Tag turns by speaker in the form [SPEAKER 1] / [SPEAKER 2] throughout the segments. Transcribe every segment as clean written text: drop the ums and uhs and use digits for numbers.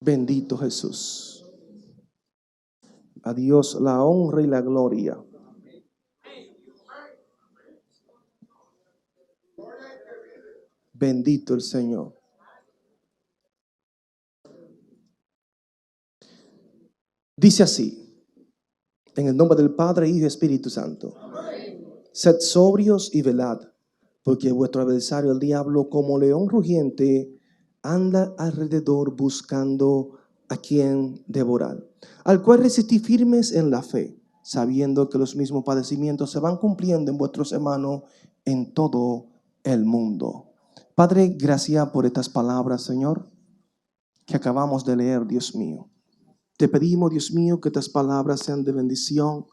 [SPEAKER 1] Bendito Jesús. A Dios la honra y la gloria. Bendito el Señor. Dice así, en el nombre del Padre, Hijo y Espíritu Santo. Sed sobrios y velad, porque vuestro adversario el diablo, como león rugiente, anda alrededor buscando a quien devorar, al cual resistid firmes en la fe, sabiendo que los mismos padecimientos se van cumpliendo en vuestros hermanos en todo el mundo. Padre, gracias por estas palabras, Señor, que acabamos de leer, Dios mío. Te pedimos, Dios mío, que estas palabras sean de bendición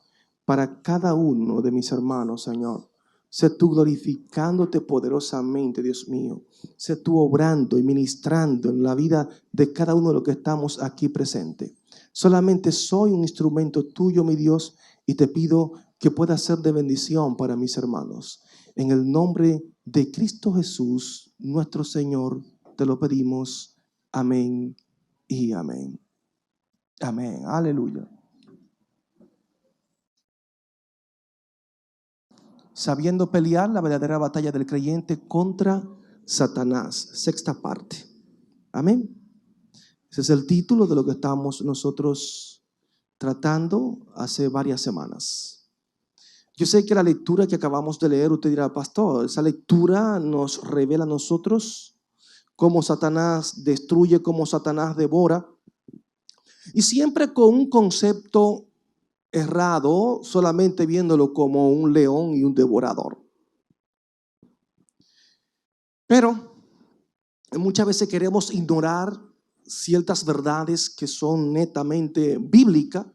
[SPEAKER 1] para cada uno de mis hermanos, Señor. Sé tú glorificándote poderosamente, Dios mío. Sé tú obrando y ministrando en la vida de cada uno de los que estamos aquí presentes. Solamente soy un instrumento tuyo, mi Dios, y te pido que pueda ser de bendición para mis hermanos. En el nombre de Cristo Jesús, nuestro Señor, te lo pedimos. Amén y amén. Amén. Aleluya. Sabiendo pelear la verdadera batalla del creyente contra Satanás. Sexta parte. Amén. Ese es el título de lo que estamos nosotros tratando hace varias semanas. Yo sé que la lectura que acabamos de leer, usted dirá, pastor, esa lectura nos revela a nosotros cómo Satanás destruye, cómo Satanás devora. Y siempre con un concepto errado, solamente viéndolo como un león y un devorador. Pero muchas veces queremos ignorar ciertas verdades que son netamente bíblicas,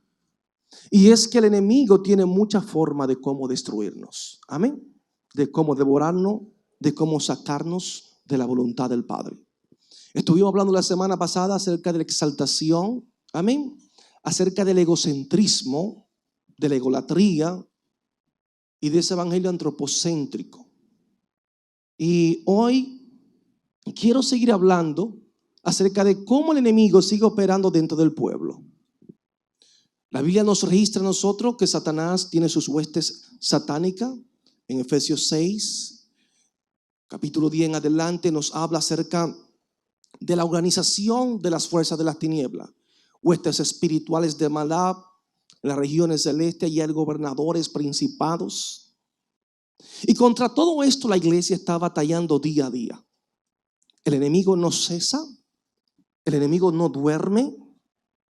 [SPEAKER 1] y es que el enemigo tiene mucha forma de cómo destruirnos. Amén. De cómo devorarnos, de cómo sacarnos de la voluntad del Padre. Estuvimos hablando la semana pasada acerca de la exaltación, amén, acerca del egocentrismo, de la egolatría y de ese evangelio antropocéntrico. Y hoy quiero seguir hablando acerca de cómo el enemigo sigue operando dentro del pueblo. La Biblia nos registra a nosotros que Satanás tiene sus huestes satánicas. En Efesios 6, capítulo 10 en adelante, nos habla acerca de la organización de las fuerzas de las tinieblas, huestes espirituales de maldad en las regiones celestes, y hay gobernadores, principados. Y contra todo esto la iglesia está batallando día a día. El enemigo no cesa, el enemigo no duerme.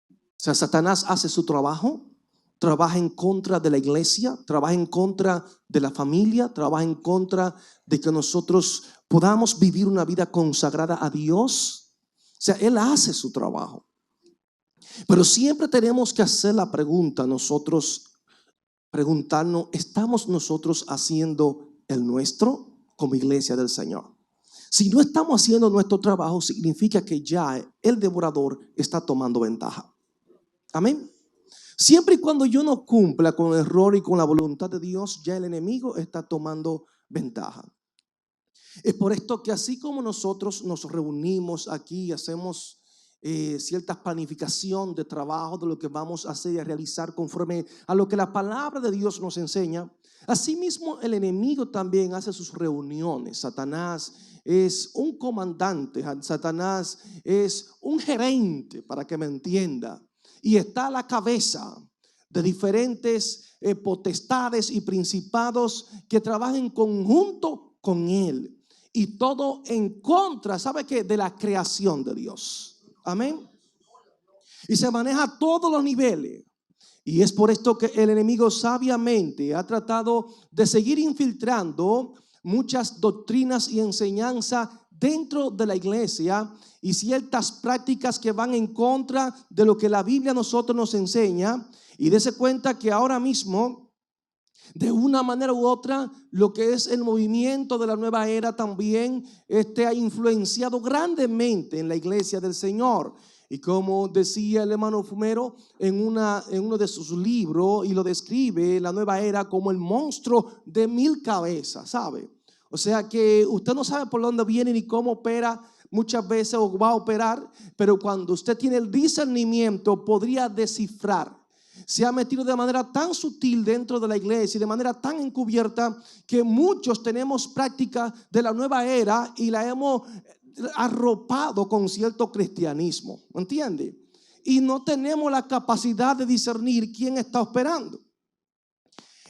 [SPEAKER 1] O sea, Satanás hace su trabajo, trabaja en contra de la iglesia, trabaja en contra de la familia, trabaja en contra de que nosotros podamos vivir una vida consagrada a Dios. O sea, él hace su trabajo. Pero siempre tenemos que hacer la pregunta, nosotros preguntarnos, ¿estamos nosotros haciendo el nuestro como iglesia del Señor? Si no estamos haciendo nuestro trabajo, significa que ya el devorador está tomando ventaja. Amén. Siempre y cuando yo no cumpla con el error y con la voluntad de Dios, ya el enemigo está tomando ventaja. Es por esto que así como nosotros nos reunimos aquí y hacemos cierta planificación de trabajo de lo que vamos a hacer y a realizar conforme a lo que la palabra de Dios nos enseña, asimismo el enemigo también hace sus reuniones. Satanás es un comandante, Satanás es un gerente, para que me entienda, y está a la cabeza de diferentes potestades y principados que trabajan en conjunto con él, y todo en contra, ¿sabe qué? De la creación de Dios. Amén. Y se maneja a todos los niveles. Y es por esto que el enemigo sabiamente ha tratado de seguir infiltrando muchas doctrinas y enseñanzas dentro de la iglesia, y ciertas prácticas que van en contra de lo que la Biblia a nosotros nos enseña. Y dése cuenta que ahora mismo, de una manera u otra, lo que es el movimiento de la nueva era también ha influenciado grandemente en la iglesia del Señor. Y como decía el hermano Fumero en uno de sus libros, y lo describe la nueva era como el monstruo de 1000 cabezas, ¿sabe? O sea que usted no sabe por dónde viene ni cómo opera, muchas veces o va a operar, pero cuando usted tiene el discernimiento podría descifrar. Se ha metido de manera tan sutil dentro de la iglesia y de manera tan encubierta que muchos tenemos práctica de la nueva era y la hemos arropado con cierto cristianismo, ¿entiende? Y no tenemos la capacidad de discernir quién está operando.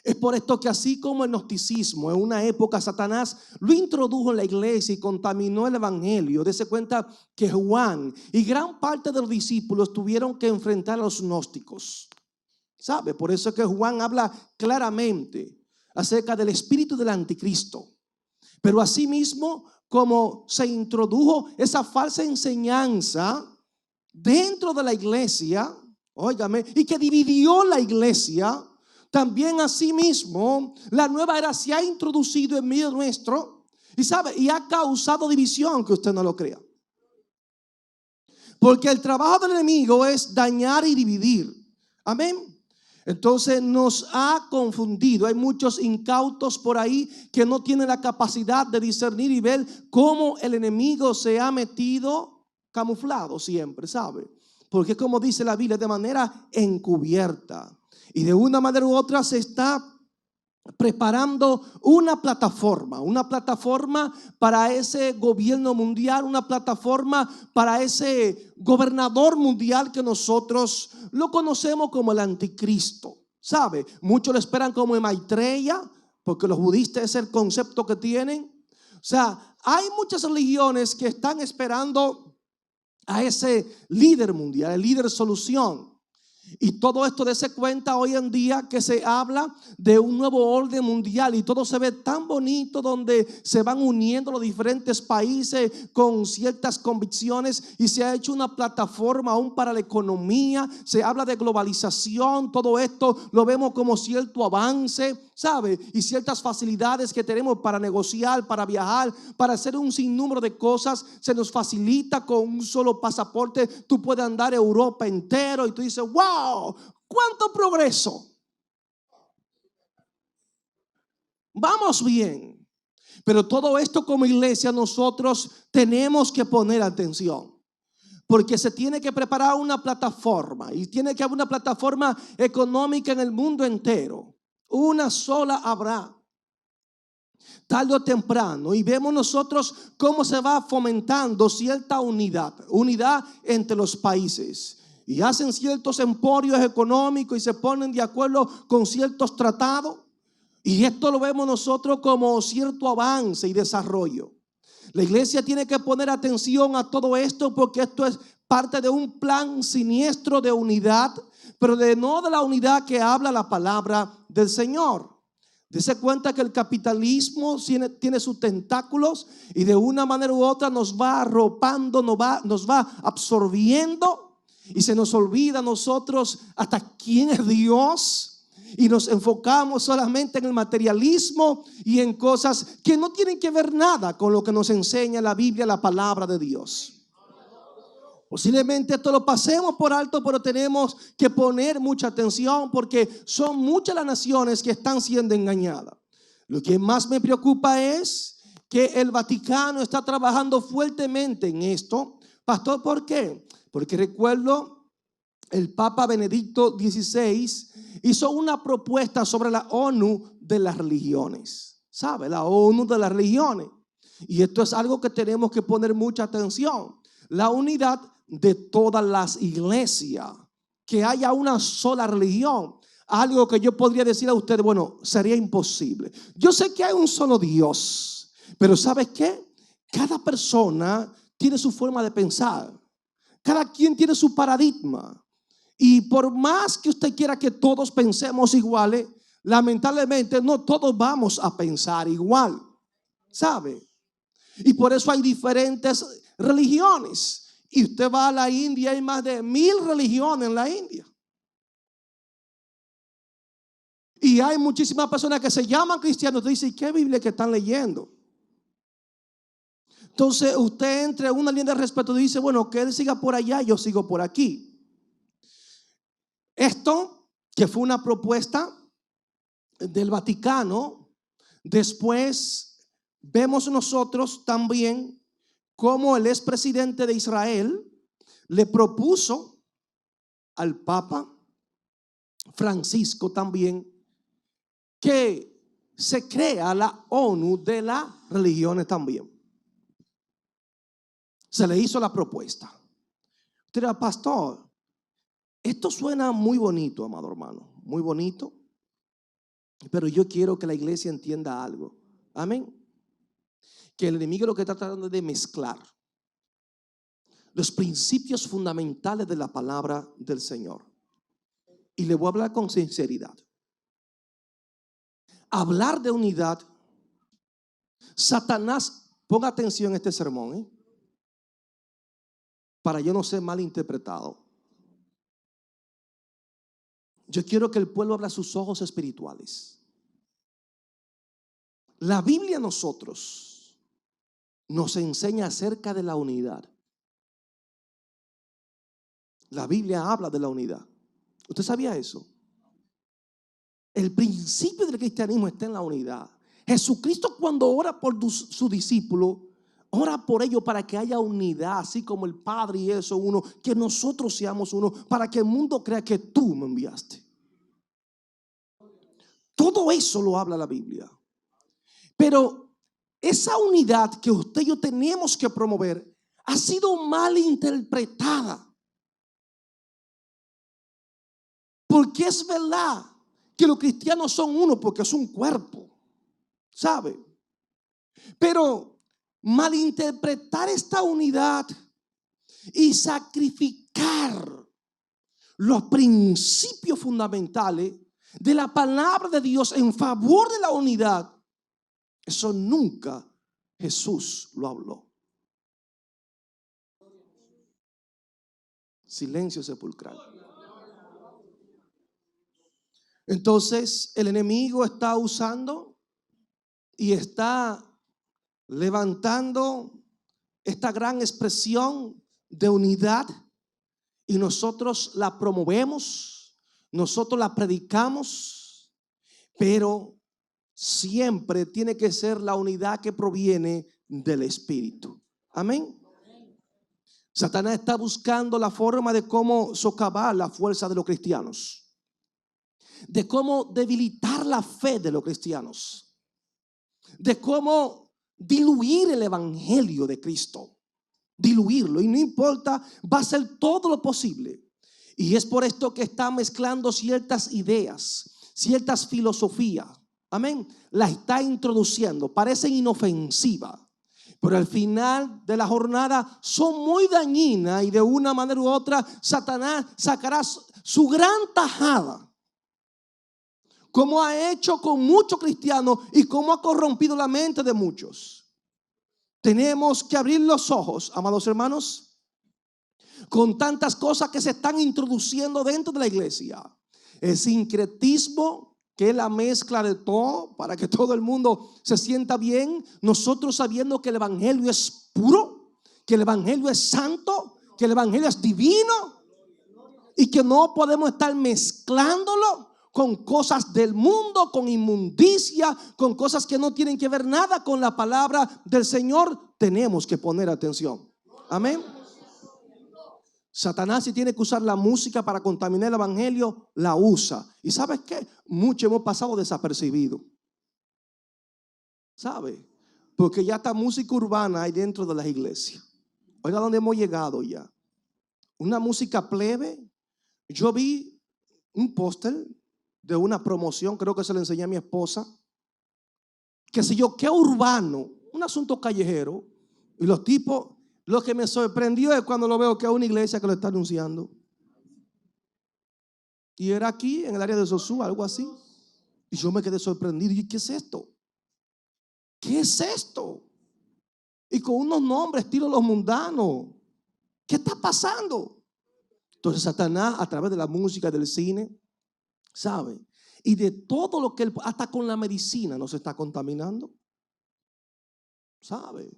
[SPEAKER 1] Es por esto que así como el gnosticismo en una época Satanás lo introdujo en la iglesia y contaminó el evangelio, dése cuenta que Juan y gran parte de los discípulos tuvieron que enfrentar a los gnósticos. ¿Sabe? Por eso es que Juan habla claramente acerca del espíritu del anticristo. Pero asimismo, como se introdujo esa falsa enseñanza dentro de la iglesia, óigame, y que dividió la iglesia, también asimismo la nueva era se ha introducido en medio nuestro y sabe, y ha causado división, que usted no lo crea. Porque el trabajo del enemigo es dañar y dividir. Amén. Entonces nos ha confundido. Hay muchos incautos por ahí que no tienen la capacidad de discernir y ver cómo el enemigo se ha metido camuflado siempre, ¿sabe? Porque como dice la Biblia, de manera encubierta. Y de una manera u otra se está preparando una plataforma para ese gobierno mundial, una plataforma para ese gobernador mundial que nosotros lo conocemos como el anticristo. ¿Sabe? Muchos lo esperan como en Maitreya, porque los budistas es el concepto que tienen. O sea, hay muchas religiones que están esperando a ese líder mundial, el líder solución. Y todo esto dése cuenta hoy en día que se habla de un nuevo orden mundial y todo se ve tan bonito, donde se van uniendo los diferentes países con ciertas convicciones y se ha hecho una plataforma aún para la economía. Se habla de globalización, todo esto lo vemos como cierto avance, ¿sabe? Y ciertas facilidades que tenemos para negociar, para viajar, para hacer un sinnúmero de cosas. Se nos facilita con un solo pasaporte. Tú puedes andar Europa entero y tú dices, wow, cuánto progreso. Vamos bien. Pero todo esto como iglesia nosotros tenemos que poner atención. Porque se tiene que preparar una plataforma y tiene que haber una plataforma económica en el mundo entero. Una sola habrá, tarde o temprano, y vemos nosotros cómo se va fomentando cierta unidad entre los países. Y hacen ciertos emporios económicos y se ponen de acuerdo con ciertos tratados. Y esto lo vemos nosotros como cierto avance y desarrollo. La iglesia tiene que poner atención a todo esto, porque esto es parte de un plan siniestro de unidad, pero no de la unidad que habla la palabra del Señor. Dese cuenta que el capitalismo tiene sus tentáculos y de una manera u otra nos va arropando, nos va absorbiendo, y se nos olvida a nosotros hasta quién es Dios. Y nos enfocamos solamente en el materialismo y en cosas que no tienen que ver nada con lo que nos enseña la Biblia, la palabra de Dios. Posiblemente esto lo pasemos por alto, pero tenemos que poner mucha atención, porque son muchas las naciones que están siendo engañadas. Lo que más me preocupa es que el Vaticano está trabajando fuertemente en esto. Pastor, ¿por qué? Porque recuerdo el Papa Benedicto XVI hizo una propuesta sobre la ONU de las religiones. ¿Sabe? La ONU de las religiones. Y esto es algo que tenemos que poner mucha atención. La unidad de todas las iglesias. Que haya una sola religión. Algo que yo podría decir a ustedes, bueno, sería imposible. Yo sé que hay un solo Dios, pero ¿sabes qué? Cada persona tiene su forma de pensar. Cada quien tiene su paradigma. Y por más que usted quiera que todos pensemos iguales, lamentablemente no todos vamos a pensar igual, ¿sabe? Y por eso hay diferentes religiones. Y usted va a la India, hay más de 1000 religiones en la India. Y hay muchísimas personas que se llaman cristianos. Usted dice, ¿qué Biblia que están leyendo? Entonces usted entra en una línea de respeto y dice, bueno, que él siga por allá, yo sigo por aquí. Esto, que fue una propuesta del Vaticano, después vemos nosotros también cómo el expresidente de Israel le propuso al Papa Francisco también que se crea la ONU de las religiones también. Se le hizo la propuesta. Usted dirá, pastor, esto suena muy bonito, amado hermano, muy bonito, pero yo quiero que la iglesia entienda algo. Amén. Que el enemigo lo que está tratando de mezclar los principios fundamentales de la palabra del Señor. Y le voy a hablar con sinceridad. Hablar de unidad, Satanás, ponga atención a este sermón, para yo no ser malinterpretado. Yo quiero que el pueblo abra sus ojos espirituales. La Biblia a nosotros nos enseña acerca de la unidad. La Biblia habla de la unidad. ¿Usted sabía eso? El principio del cristianismo está en la unidad. Jesucristo, cuando ora por su discípulo, ora por ellos para que haya unidad, así como el Padre y eso uno, que nosotros seamos uno, para que el mundo crea que tú me enviaste. Todo eso lo habla la Biblia. Pero esa unidad que usted y yo tenemos que promover ha sido mal interpretada. Porque es verdad que los cristianos son uno porque es un cuerpo, ¿sabe? Pero malinterpretar esta unidad y sacrificar los principios fundamentales de la palabra de Dios en favor de la unidad, eso nunca Jesús lo habló. Silencio sepulcral. Entonces el enemigo está usando y está levantando esta gran expresión de unidad y nosotros la promovemos, nosotros la predicamos, pero siempre tiene que ser la unidad que proviene del Espíritu. Amén. Satanás está buscando la forma de cómo socavar la fuerza de los cristianos, de cómo debilitar la fe de los cristianos, de cómo diluir el evangelio de Cristo, diluirlo, y no importa, va a hacer todo lo posible. Y es por esto que está mezclando ciertas ideas, ciertas filosofías, amén, las está introduciendo, parecen inofensivas, pero al final de la jornada son muy dañinas, y de una manera u otra Satanás sacará su gran tajada, como ha hecho con muchos cristianos y como ha corrompido la mente de muchos. Tenemos que abrir los ojos, amados hermanos, con tantas cosas que se están introduciendo dentro de la iglesia. El sincretismo, que es la mezcla de todo para que todo el mundo se sienta bien. Nosotros sabiendo que el evangelio es puro, que el evangelio es santo, que el evangelio es divino y que no podemos estar mezclándolo con cosas del mundo, con inmundicia, con cosas que no tienen que ver nada con la palabra del Señor. Tenemos que poner atención. Amén. Satanás, si tiene que usar la música para contaminar el evangelio, la usa. ¿Y sabes qué? Mucho hemos pasado desapercibidos, ¿sabe? Porque ya esta música urbana hay dentro de las iglesias. Oiga dónde hemos llegado ya. Una música plebe. Yo vi un póster de una promoción, creo que se le enseñé a mi esposa, que si yo, qué urbano, un asunto callejero, y los tipos, lo que me sorprendió es cuando lo veo que es una iglesia que lo está anunciando, y era aquí en el área de Sosúa, algo así, y yo me quedé sorprendido. ¿Y qué es esto? ¿Qué es esto? Y con unos nombres estilo los mundanos. ¿Qué está pasando? Entonces Satanás, a través de la música, del cine, ¿sabe? Y de todo lo que él, hasta con la medicina nos está contaminando, ¿sabe?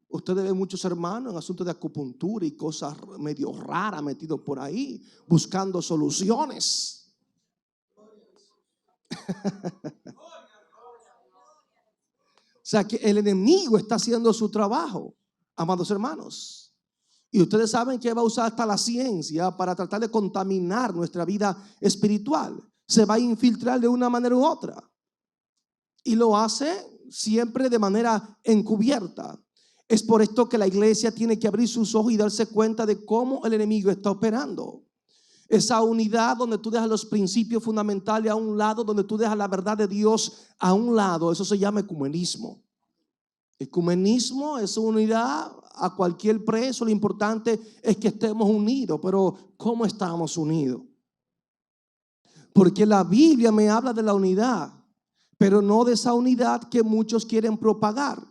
[SPEAKER 1] Usted ve muchos hermanos en asuntos de acupuntura y cosas medio raras metidos por ahí, buscando soluciones. O sea que el enemigo está haciendo su trabajo. amados hermanos. Y ustedes saben que va a usar hasta la ciencia para tratar de contaminar nuestra vida espiritual. Se va a infiltrar de una manera u otra. Y lo hace siempre de manera encubierta. Es por esto que la iglesia tiene que abrir sus ojos y darse cuenta de cómo el enemigo está operando. Esa unidad donde tú dejas los principios fundamentales a un lado, donde tú dejas la verdad de Dios a un lado, eso se llama ecumenismo. Ecumenismo es unidad a cualquier precio. Lo importante es que estemos unidos. Pero ¿cómo estamos unidos? Porque la Biblia me habla de la unidad, pero no de esa unidad que muchos quieren propagar.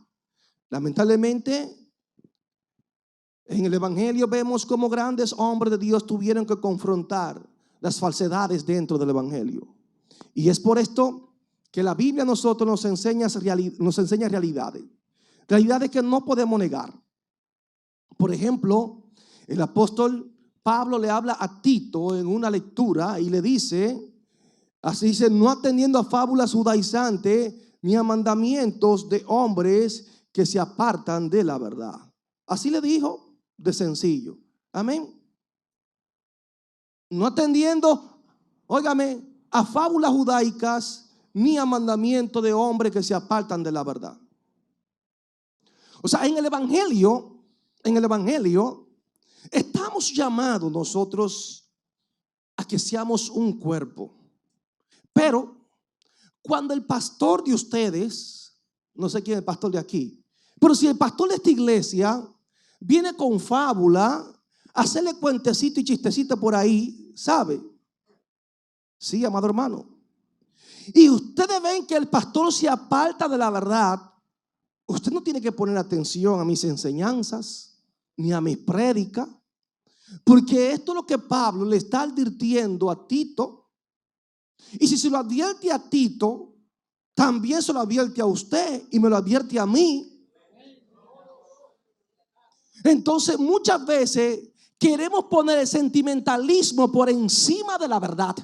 [SPEAKER 1] Lamentablemente, en el Evangelio vemos cómo grandes hombres de Dios tuvieron que confrontar las falsedades dentro del Evangelio. Y es por esto que la Biblia a nosotros nos enseña realidades. Realidades que no podemos negar. Por ejemplo, el apóstol Pablo le habla a Tito en una lectura y le dice, así dice, no atendiendo a fábulas judaizantes ni a mandamientos de hombres que se apartan de la verdad. Así le dijo, de sencillo. Amén. No atendiendo, óigame, a fábulas judaicas ni a mandamientos de hombres que se apartan de la verdad. O sea, en el Evangelio estamos llamados nosotros a que seamos un cuerpo. Pero cuando el pastor de ustedes, no sé quién es el pastor de aquí, pero si el pastor de esta iglesia viene con fábula, hacerle cuentecito y chistecito por ahí, ¿sabe? Sí, amado hermano. Y ustedes ven que el pastor se aparta de la verdad. Usted no tiene que poner atención a mis enseñanzas ni a mis prédicas, porque esto es lo que Pablo le está advirtiendo a Tito. Y si se lo advierte a Tito, también se lo advierte a usted y me lo advierte a mí. Entonces muchas veces queremos poner el sentimentalismo por encima de la verdad.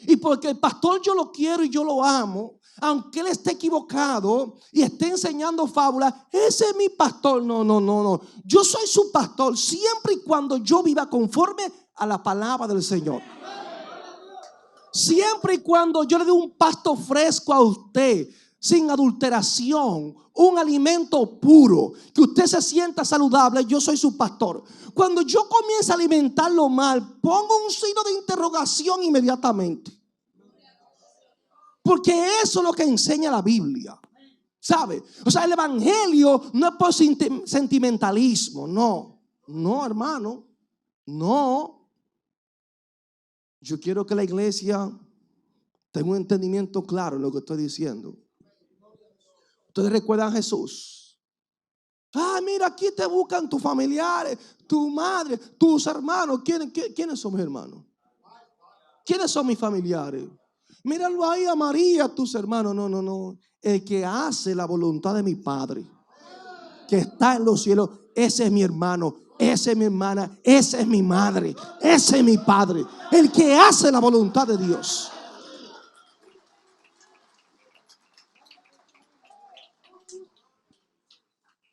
[SPEAKER 1] Y porque el pastor yo lo quiero y yo lo amo, aunque él esté equivocado y esté enseñando fábulas, ese es mi pastor. No. Yo soy su pastor siempre y cuando yo viva conforme a la palabra del Señor. Siempre y cuando yo le dé un pasto fresco a usted, sin adulteración, un alimento puro, que usted se sienta saludable, yo soy su pastor. Cuando yo comienzo a alimentarlo mal, pongo un signo de interrogación inmediatamente. Porque eso es lo que enseña la Biblia, ¿sabe? O sea, el evangelio no es por sentimentalismo, no, hermano, no. Yo quiero que la iglesia tenga un entendimiento claro en lo que estoy diciendo. Ustedes recuerdan a Jesús. Mira, aquí te buscan tus familiares, tu madre, tus hermanos. ¿Quiénes son mis hermanos? ¿Quiénes son mis familiares? Míralo ahí a María, tus hermanos. No. El que hace la voluntad de mi Padre, que está en los cielos, ese es mi hermano, esa es mi hermana, esa es mi madre, ese es mi padre. El que hace la voluntad de Dios.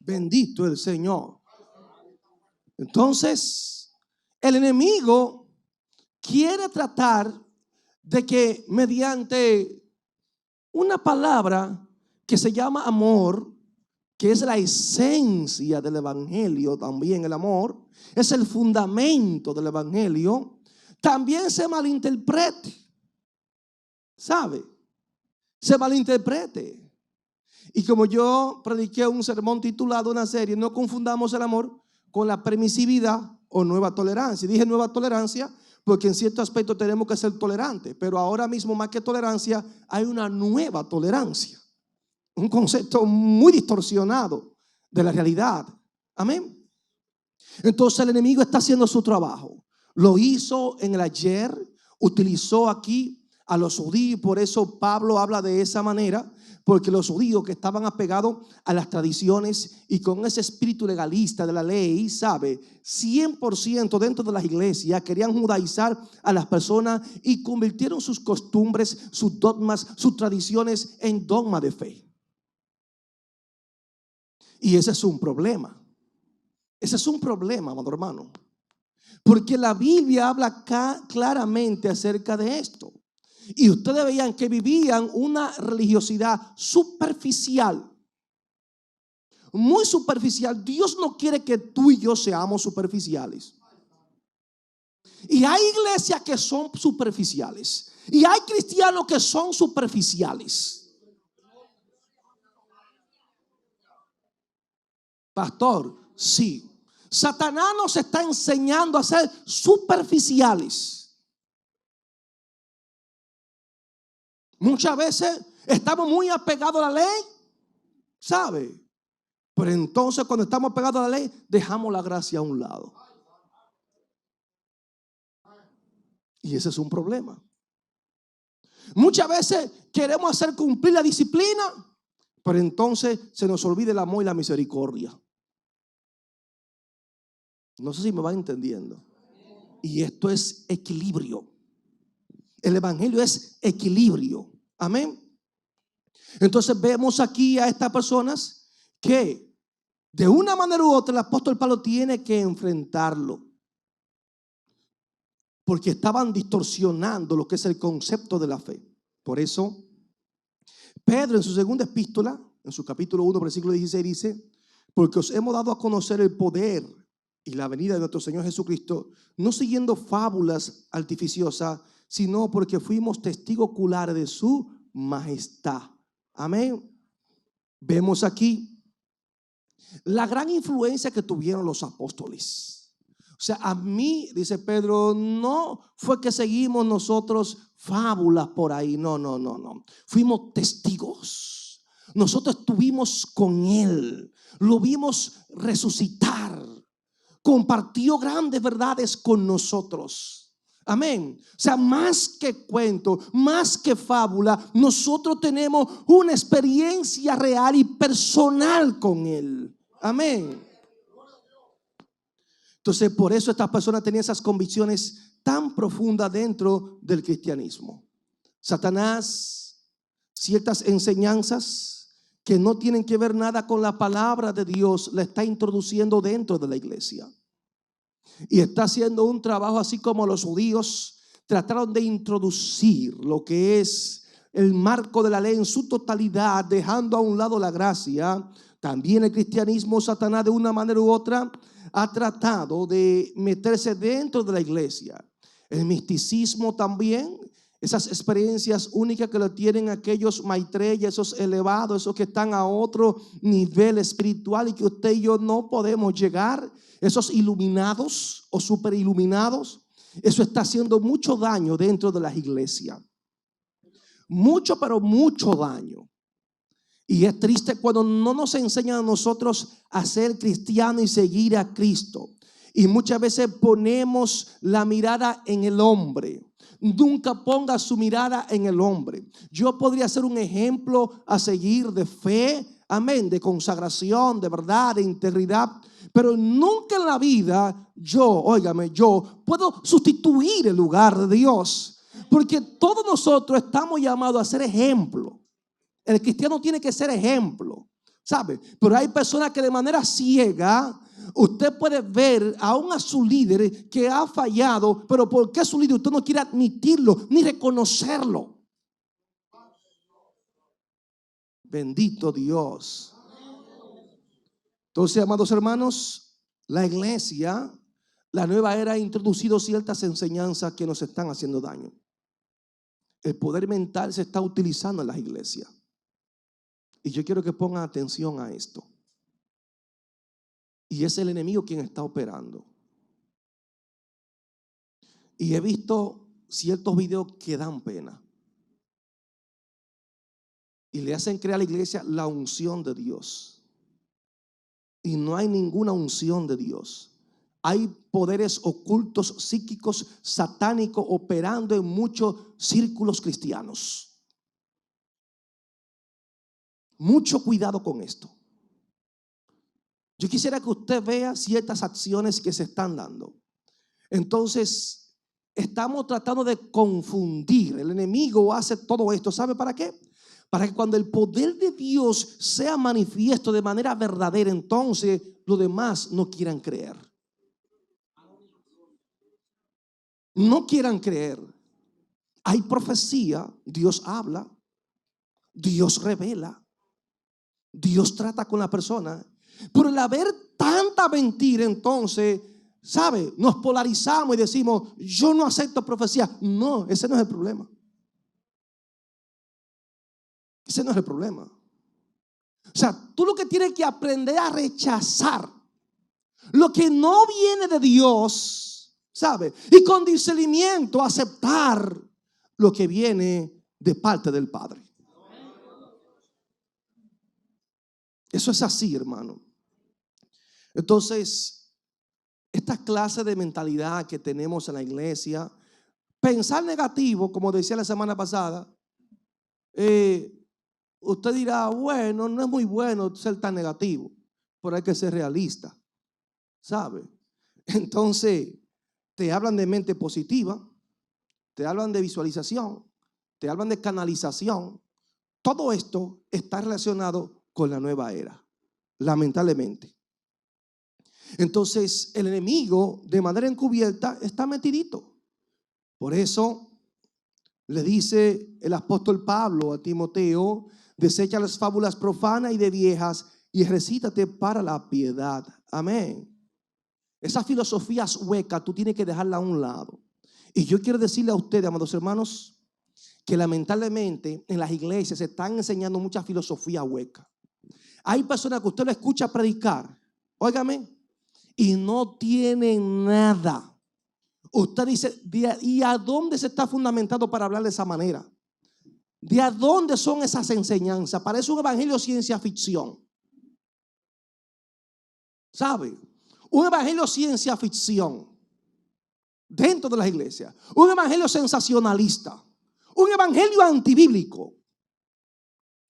[SPEAKER 1] Bendito el Señor. Entonces, el enemigo quiere tratar de que mediante una palabra que se llama amor, que es la esencia del evangelio, también el amor es el fundamento del evangelio, también se malinterprete. ¿Sabe? Se malinterprete. Y como yo prediqué un sermón titulado una serie, no confundamos el amor con la permisividad o nueva tolerancia. Dije nueva tolerancia porque en cierto aspecto tenemos que ser tolerantes, pero ahora mismo más que tolerancia hay una nueva tolerancia. Un concepto muy distorsionado de la realidad. Amén. Entonces el enemigo está haciendo su trabajo. Lo hizo en el ayer, utilizó aquí a los judíos, por eso Pablo habla de esa manera, porque los judíos que estaban apegados a las tradiciones y con ese espíritu legalista de la ley, sabe, 100% dentro de las iglesias querían judaizar a las personas y convirtieron sus costumbres, sus dogmas, sus tradiciones en dogma de fe. Y ese es un problema. Ese es un problema, amado hermano. Porque la Biblia habla claramente acerca de esto. Y ustedes veían que vivían una religiosidad superficial. Muy superficial. Dios no quiere que tú y yo seamos superficiales. Y hay iglesias que son superficiales. Y hay cristianos que son superficiales. Pastor, sí. Satanás nos está enseñando a ser superficiales. Muchas veces estamos muy apegados a la ley, ¿sabe? Pero entonces cuando estamos apegados a la ley, dejamos la gracia a un lado. Y ese es un problema. Muchas veces queremos hacer cumplir la disciplina, pero entonces se nos olvida el amor y la misericordia. No sé si me van entendiendo. Y esto es equilibrio. El evangelio es equilibrio. Amén. Entonces vemos aquí a estas personas que de una manera u otra el apóstol Pablo tiene que enfrentarlo. Porque estaban distorsionando lo que es el concepto de la fe. Por eso, Pedro en su segunda epístola, en su capítulo 1, versículo 16 dice: porque os hemos dado a conocer el poder y la venida de nuestro Señor Jesucristo, no siguiendo fábulas artificiosas, sino porque fuimos testigos oculares de su majestad. Amén. Vemos aquí la gran influencia que tuvieron los apóstoles. O sea, a mí, dice Pedro, no fue que seguimos nosotros fábulas por ahí. No. Fuimos testigos. Nosotros estuvimos con él. Lo vimos resucitar. Compartió grandes verdades con nosotros. Amén. O sea, más que cuento, más que fábula, nosotros tenemos una experiencia real y personal con él. Amén. Entonces, por eso estas personas tenían esas convicciones tan profundas dentro del cristianismo. Satanás, ciertas enseñanzas que no tienen que ver nada con la palabra de Dios, la está introduciendo dentro de la iglesia. Y está haciendo un trabajo así como los judíos trataron de introducir lo que es el marco de la ley en su totalidad, dejando a un lado la gracia. También el cristianismo, Satanás de una manera u otra ha tratado de meterse dentro de la iglesia. El misticismo también, esas experiencias únicas que lo tienen aquellos maitreya, esos elevados, esos que están a otro nivel espiritual y que usted y yo no podemos llegar, esos iluminados o super iluminados, eso está haciendo mucho daño dentro de las iglesias. Mucho, pero mucho daño. Y es triste cuando no nos enseñan a nosotros a ser cristianos y seguir a Cristo. Y muchas veces ponemos la mirada en el hombre. Nunca ponga su mirada en el hombre. Yo podría ser un ejemplo a seguir de fe, amén, de consagración, de verdad, de integridad. Pero nunca en la vida yo puedo sustituir el lugar de Dios. Porque todos nosotros estamos llamados a ser ejemplo. El cristiano tiene que ser ejemplo, ¿sabe? Pero hay personas que de manera ciega, usted puede ver aún a su líder que ha fallado, pero ¿por qué su líder usted no quiere admitirlo ni reconocerlo? Bendito Dios. Entonces, amados hermanos, la iglesia, la nueva era ha introducido ciertas enseñanzas que nos están haciendo daño. El poder mental se está utilizando en las iglesias. Y yo quiero que pongan atención a esto. Y es el enemigo quien está operando. Y he visto ciertos videos que dan pena. Y le hacen creer a la iglesia la unción de Dios. Y no hay ninguna unción de Dios. Hay poderes ocultos, psíquicos, satánicos operando en muchos círculos cristianos. Mucho cuidado con esto. Yo quisiera que usted vea ciertas acciones que se están dando. Entonces, estamos tratando de confundir. El enemigo hace todo esto. ¿Sabe para qué? para que cuando el poder de Dios sea manifiesto de manera verdadera, entonces los demás no quieran creer. No quieran creer. Hay profecía, Dios habla, Dios revela, Dios trata con la persona. Pero el haber tanta mentira, entonces, ¿sabe? Nos polarizamos y decimos, yo no acepto profecía. No, ese no es el problema. Ese no es el problema. O sea, tú lo que tienes que aprender a rechazar lo que no viene de Dios, ¿sabe? Y con discernimiento aceptar lo que viene de parte del Padre. Eso es así, hermano. Entonces, esta clase de mentalidad que tenemos en la iglesia, pensar negativo, como decía la semana pasada, usted dirá, bueno, no es muy bueno ser tan negativo, pero hay que ser realista, ¿sabe? Entonces, te hablan de mente positiva, te hablan de visualización, te hablan de canalización. Todo esto está relacionado con la nueva era, lamentablemente. Entonces, el enemigo de manera encubierta está metidito. Por eso le dice el apóstol Pablo a Timoteo: desecha las fábulas profanas y de viejas y ejercítate para la piedad. Amén. Esas filosofías huecas tú tienes que dejarla a un lado. Y yo quiero decirle a ustedes, amados hermanos, que lamentablemente en las iglesias se están enseñando mucha filosofía hueca. Hay personas que usted lo escucha predicar, óigame, y no tienen nada. Usted dice, ¿y a dónde se está fundamentado para hablar de esa manera? ¿De a dónde son esas enseñanzas? Parece un evangelio ciencia ficción. ¿Sabe? Un evangelio ciencia ficción dentro de las iglesias. Un evangelio sensacionalista. Un evangelio antibíblico.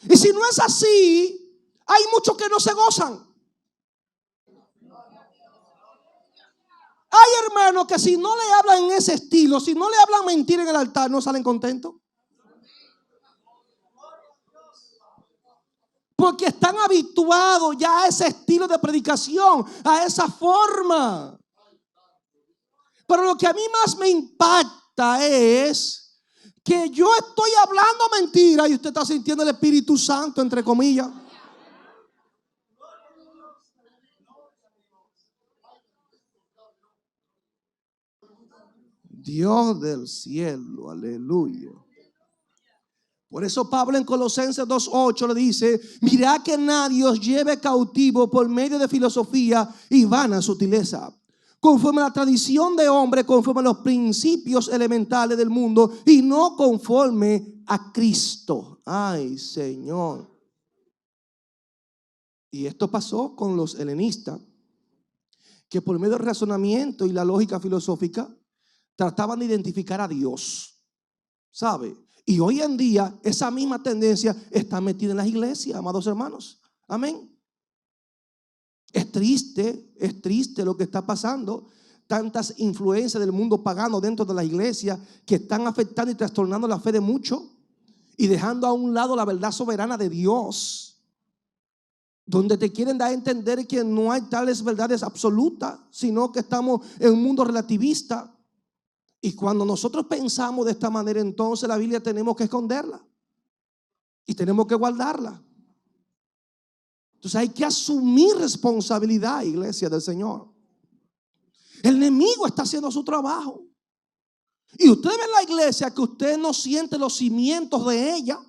[SPEAKER 1] Y si no es así, hay muchos que no se gozan. Hay hermanos que si no le hablan en ese estilo, si no le hablan mentira en el altar, no salen contentos. Porque están habituados ya a ese estilo de predicación, a esa forma. Pero lo que a mí más me impacta es que yo estoy hablando mentira y usted está sintiendo el Espíritu Santo, entre comillas. Dios del cielo, aleluya. Por eso Pablo en Colosenses 2:8 le dice: mirad que nadie os lleve cautivo por medio de filosofía y vana sutileza, conforme a la tradición de hombre, conforme a los principios elementales del mundo y no conforme a Cristo. Ay, Señor. Y esto pasó con los helenistas, que por medio del razonamiento y la lógica filosófica trataban de identificar a Dios, ¿sabe? Y hoy en día esa misma tendencia está metida en las iglesias, amados hermanos. Amén. Es triste lo que está pasando. Tantas influencias del mundo pagano dentro de la iglesia que están afectando y trastornando la fe de muchos y dejando a un lado la verdad soberana de Dios, donde te quieren dar a entender que no hay tales verdades absolutas, sino que estamos en un mundo relativista. Y cuando nosotros pensamos de esta manera, entonces la Biblia tenemos que esconderla y tenemos que guardarla. Entonces hay que asumir responsabilidad, iglesia del Señor. El enemigo está haciendo su trabajo. Y usted ve en la iglesia que usted no siente los cimientos de ella.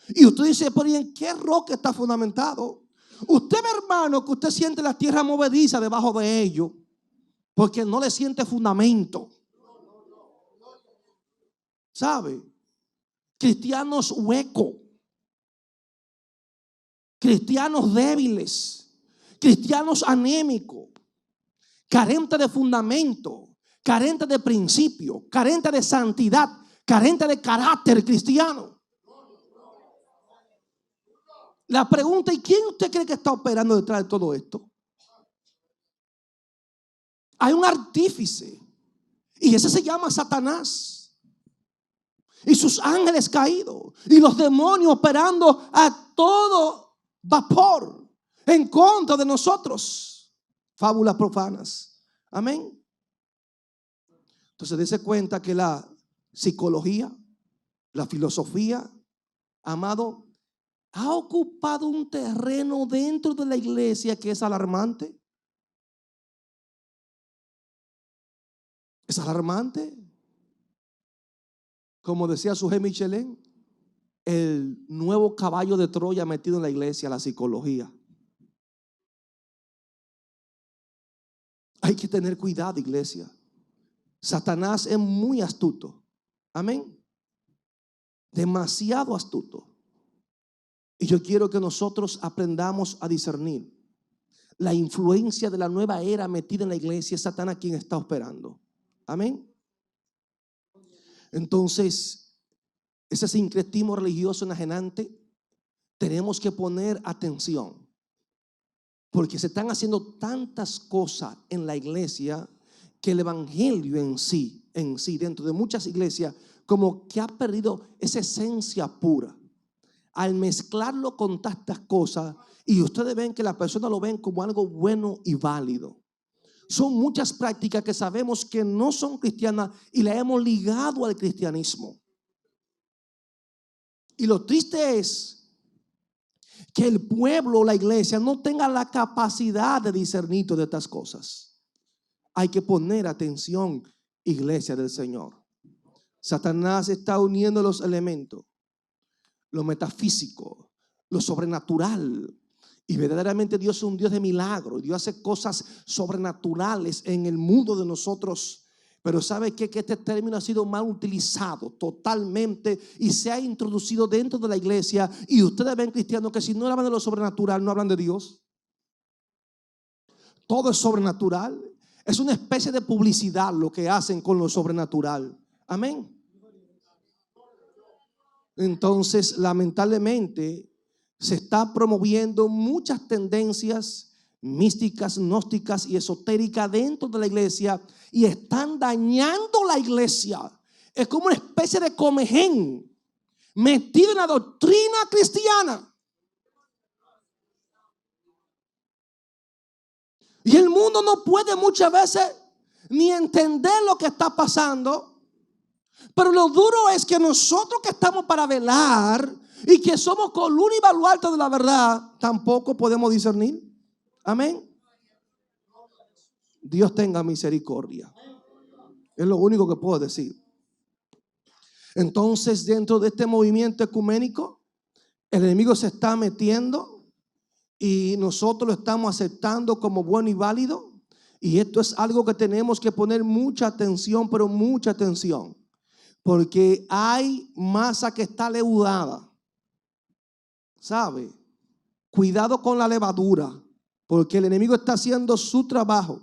[SPEAKER 1] Y usted dice, pero ¿y en qué roca está fundamentado? Usted ve, hermano, que usted siente la tierra movediza debajo de ello, porque no le siente fundamento. ¿Sabe? Cristianos huecos, cristianos débiles, cristianos anémicos, carentes de fundamento, carentes de principio, carentes de santidad, carentes de carácter cristiano. La pregunta: ¿y quién usted cree que está operando detrás de todo esto? Hay un artífice y ese se llama Satanás. y sus ángeles caídos y los demonios operando a todo vapor en contra de nosotros. Fábulas profanas. Amén. Entonces dése cuenta que la psicología, la filosofía, amado, ha ocupado un terreno dentro de la iglesia que es alarmante. Es alarmante. Como decía Sujé Michelén, el nuevo caballo de Troya metido en la iglesia, la psicología. Hay que tener cuidado, iglesia. Satanás es muy astuto. Amén. Demasiado astuto. Y yo quiero que nosotros aprendamos a discernir la influencia de la nueva era metida en la iglesia. Es Satanás quien está operando. Amén. Entonces, ese sincretismo religioso enajenante, tenemos que poner atención, porque se están haciendo tantas cosas en la iglesia que el evangelio en sí, dentro de muchas iglesias, como que ha perdido esa esencia pura. Al mezclarlo con tantas cosas, y ustedes ven que las personas lo ven como algo bueno y válido. Son muchas prácticas que sabemos que no son cristianas y las hemos ligado al cristianismo. Y lo triste es que el pueblo, la iglesia, no tenga la capacidad de discernir de estas cosas. Hay que poner atención, iglesia del Señor. Satanás está uniendo los elementos, lo metafísico, lo sobrenatural. Y verdaderamente Dios es un Dios de milagros. Dios hace cosas sobrenaturales en el mundo de nosotros. Pero ¿sabe qué? Que este término ha sido mal utilizado totalmente y se ha introducido dentro de la iglesia. Y ustedes ven cristianos que si no hablan de lo sobrenatural, no hablan de Dios. Todo es sobrenatural. Es una especie de publicidad lo que hacen con lo sobrenatural. Amén. Entonces, lamentablemente, se está promoviendo muchas tendencias místicas, gnósticas y esotéricas dentro de la iglesia y están dañando la iglesia. Es como una especie de comején metido en la doctrina cristiana. Y el mundo no puede muchas veces ni entender lo que está pasando. Pero lo duro es que nosotros que estamos para velar y que somos columna y baluarte de la verdad, tampoco podemos discernir. Amén. Dios tenga misericordia. Es lo único que puedo decir. Entonces, dentro de este movimiento ecuménico, el enemigo se está metiendo y nosotros lo estamos aceptando como bueno y válido. Y esto es algo que tenemos que poner mucha atención, pero mucha atención. Porque hay masa que está leudada. ¿Sabe? Cuidado con la levadura, porque el enemigo está haciendo su trabajo.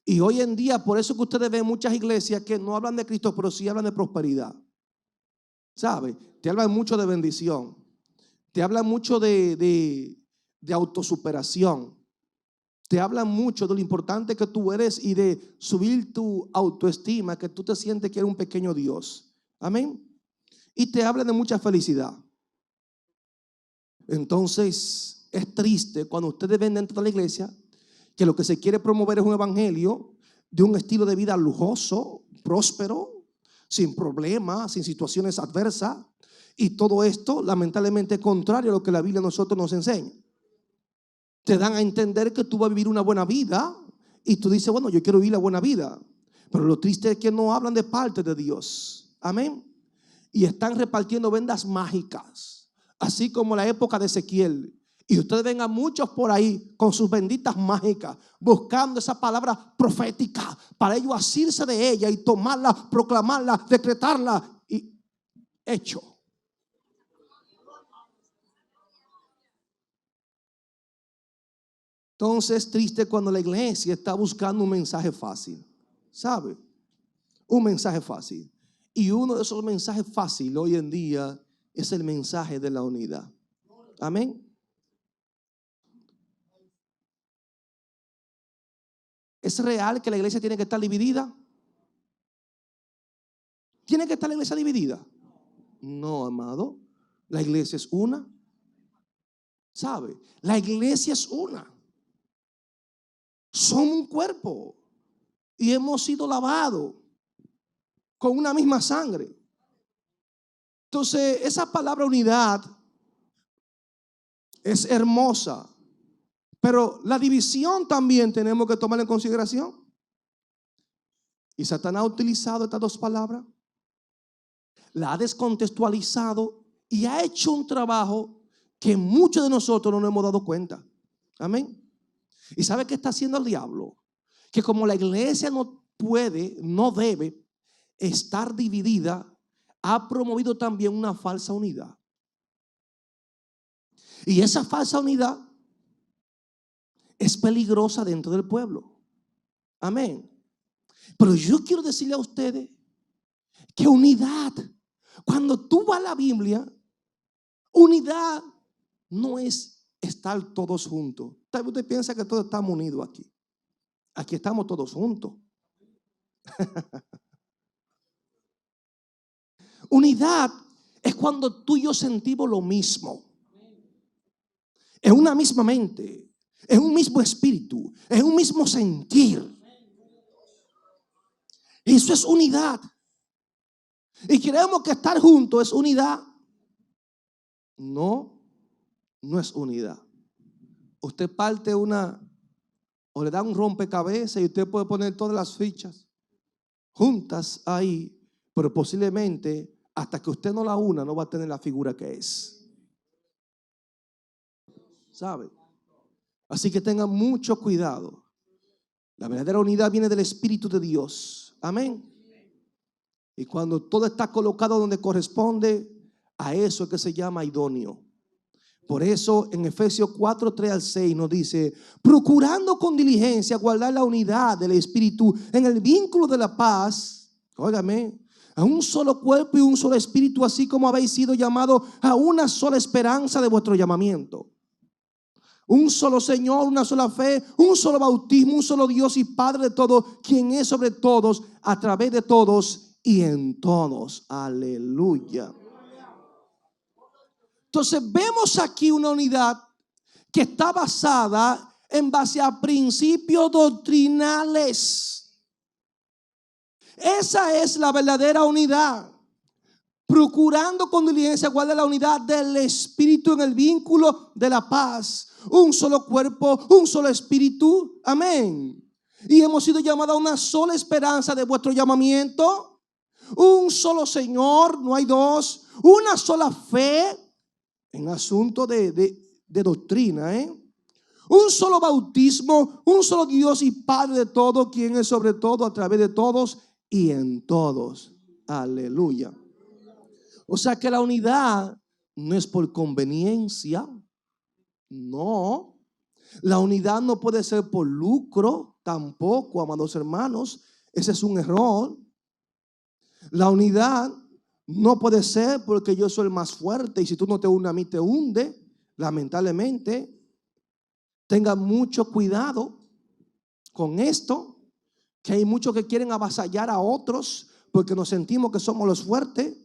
[SPEAKER 1] Y hoy en día, por eso que ustedes ven muchas iglesias que no hablan de Cristo, pero sí hablan de prosperidad. ¿Sabe? Te hablan mucho de bendición. Te hablan mucho de autosuperación. Te hablan mucho de lo importante que tú eres y de subir tu autoestima, que tú te sientes que eres un pequeño Dios. Amén. Y te hablan de mucha felicidad. Entonces, es triste cuando ustedes ven dentro de la iglesia que lo que se quiere promover es un evangelio de un estilo de vida lujoso, próspero, sin problemas, sin situaciones adversas. Y todo esto, lamentablemente, es contrario a lo que la Biblia a nosotros nos enseña. Te dan a entender que tú vas a vivir una buena vida y tú dices, bueno, yo quiero vivir la buena vida. Pero lo triste es que no hablan de parte de Dios. Amén. Y están repartiendo vendas mágicas, así como la época de Ezequiel. Y ustedes ven a muchos por ahí con sus benditas mágicas, buscando esa palabra profética para ellos asirse de ella y tomarla, proclamarla, decretarla y hecho. Entonces es triste cuando la iglesia está buscando un mensaje fácil, ¿sabe? Un mensaje fácil. Y uno de esos mensajes fáciles hoy en día es el mensaje de la unidad. Amén. ¿Es real que la iglesia tiene que estar dividida? ¿Tiene que estar la iglesia dividida? No, amado. La iglesia es una. ¿Sabe? La iglesia es una. Son un cuerpo. Y hemos sido lavados con una misma sangre. Entonces, esa palabra unidad es hermosa. Pero la división también tenemos que tomar en consideración. Y Satanás ha utilizado estas dos palabras, la ha descontextualizado y ha hecho un trabajo que muchos de nosotros no nos hemos dado cuenta. Amén. ¿Y sabe qué está haciendo el diablo? Que como la iglesia no puede, no debe estar dividida, ha promovido también una falsa unidad. Y esa falsa unidad es peligrosa dentro del pueblo. Amén. Pero yo quiero decirle a ustedes que unidad, cuando tú vas a la Biblia, unidad no es estar todos juntos. Tal vez usted piensa que todos estamos unidos aquí. Aquí estamos todos juntos. Unidad es cuando tú y yo sentimos lo mismo. Es una misma mente, es un mismo espíritu, es un mismo sentir. Eso es unidad. Y creemos que estar juntos es unidad. No, no es unidad. Usted parte una o le da un rompecabezas y usted puede poner todas las fichas juntas ahí, pero posiblemente hasta que usted no la una no va a tener la figura que es. ¿Sabe? Así que tengan mucho cuidado. La verdadera unidad viene del Espíritu de Dios. Amén. Y cuando todo está colocado donde corresponde, a eso es que se llama idóneo. Por eso en Efesios 4, 3 al 6 nos dice: procurando con diligencia guardar la unidad del Espíritu en el vínculo de la paz. Óigame, a un solo cuerpo y un solo espíritu, así como habéis sido llamados a una sola esperanza de vuestro llamamiento. Un solo Señor, una sola fe, un solo bautismo, un solo Dios y Padre de todos, quien es sobre todos, a través de todos y en todos. Aleluya. Entonces vemos aquí una unidad que está basada en base a principios doctrinales. Esa es la verdadera unidad. Procurando con diligencia guardar la unidad del Espíritu en el vínculo de la paz. Un solo cuerpo, un solo espíritu. Amén. Y hemos sido llamados a una sola esperanza de vuestro llamamiento. Un solo Señor, no hay dos. Una sola fe en asunto de doctrina. Un solo bautismo, un solo Dios y Padre de todo, quien es sobre todo, a través de todos y en todos. Aleluya. O sea que la unidad no es por conveniencia. No. La unidad no puede ser por lucro tampoco, amados hermanos. Ese es un error. La unidad no puede ser porque yo soy el más fuerte y si tú no te unes a mí te hunde. Lamentablemente, tengan mucho cuidado con esto, que hay muchos que quieren avasallar a otros porque nos sentimos que somos los fuertes.